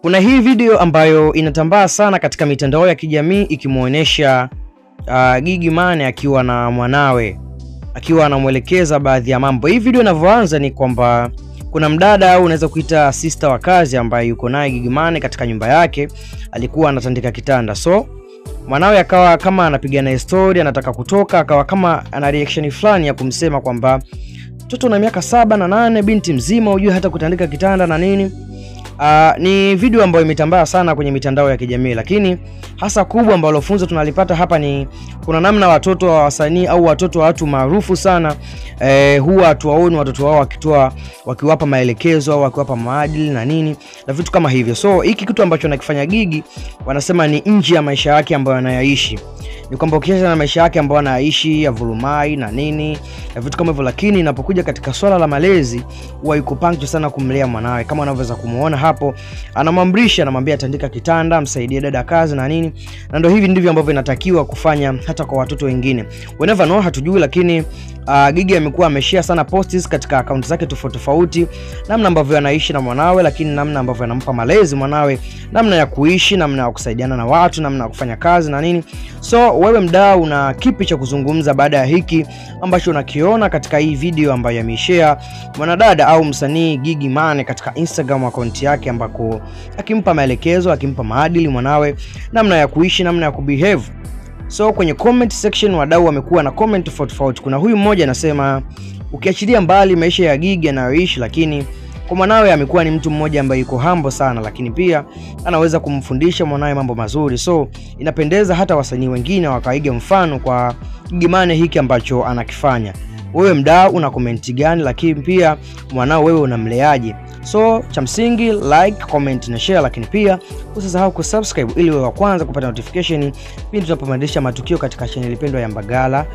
Kuna hii video ambayo inatambaa sana katika mitandao ya kijamii ikimuonesha Gigy Money akiwa na mwanawe, akiwa anamuelekeza baadhi ya mambo. Hii video inavyoanza ni kwamba kuna mdada au unaweza kuita sister wa kazi ambaye yuko naye Gigy Money katika nyumba yake, alikuwa anatandika kitanda. So mwanawe akawa kama anapigana story, anataka kutoka, akawa kama ana reaction fulani ya kumsema kwamba mtoto na miaka 7 na 8, binti mzima, hujui hata kutandika kitanda na nini. Ni video ambayo imetambaa sana kwenye mitandao ya kijamii, lakini hasa kubwa ambalo funzo tunalipata hapa ni kuna namna watoto wa wasanii au watoto wa watu maarufu sana huwa hatuwaoni watoto wao wakiwapa maelekezo au wakiwapa maadili na nini na vitu kama hivyo. So hiki kitu ambacho anakifanya Gigy wanasema ni nje ya maisha yake ambayo anayaishi. Ni kwamba ukiacha na maisha yake ambayo anaishi ya vulumai na nini na vitu kama hivyo, lakini inapokuja katika swala la malezi huwa yuko punctual sana kumlea mwanawe. Kama unavyoweza kumuona hapo, anamwamrisha, anamwambia atandika kitanda, msaidie dada kazi na nini. Na ndio hivi ndivyo ambavyo inatakiwa kufanya hata kwa watoto wengine. We never know, hatujui, lakini Gigy amekuwa ameshare sana posts katika account zake tofauti namna ambavyo anaishi na mwanawe, lakini namna ambavyo anampa malezi mwanawe, namna ya kuishi, namna ya kusaidiana na watu, namna ya kufanya kazi na nini. So wewe mdau, una kipi cha kuzungumza baada ya hiki ambacho unakiona katika hii video ambayo ameshare mwanadada au msanii Gigy Money katika Instagram account yake, ambako akimpa maelekezo, akimpa maadili mwanawe, namna ya kuishi, namna ya kubehave. So kwenye comment section wadau wamekuwa na comment tofauti. Kuna huyu mmoja anasema ukiachilia mbali maisha ya Gigy anayoishi, lakini kwa mwanawe amekuwa ni mtu mmoja ambaye yuko humble sana, lakini pia anaweza kumfundisha mwanawe mambo mazuri. So inapendeza hata wasanii wengine wakaiga mfano kwa Gigy Money hiki ambacho anakifanya. Wewe mdau una comment gani? Lakini pia mwanao wewe unamleaje? So cha msingi like, comment na share, lakini pia usisahau kusubscribe ili uwe wa kwanza kupata notification pindi tunapomalizisha matukio katika channel pendwa ya Mbagala.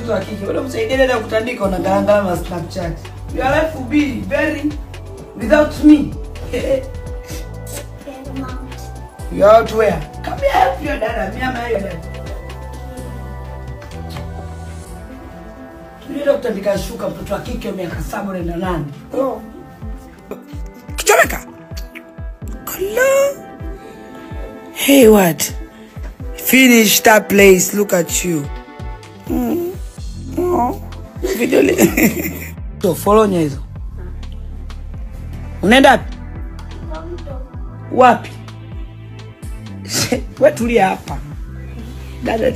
Mtu wa kike wala msaidie dada kutandika, unagaanga na Snapchat. Your life will be very without me. You out where? Come here, help your dada. Me and my dada. Tulienda kutandika shuka mtoto wa kike miaka 7 na 8. Oh. Kichomeka. Hello. Hey, what? Finish that place. Look at you. Video so follow nyezo. Unaenda wapi? Wewe tulia hapa. Dada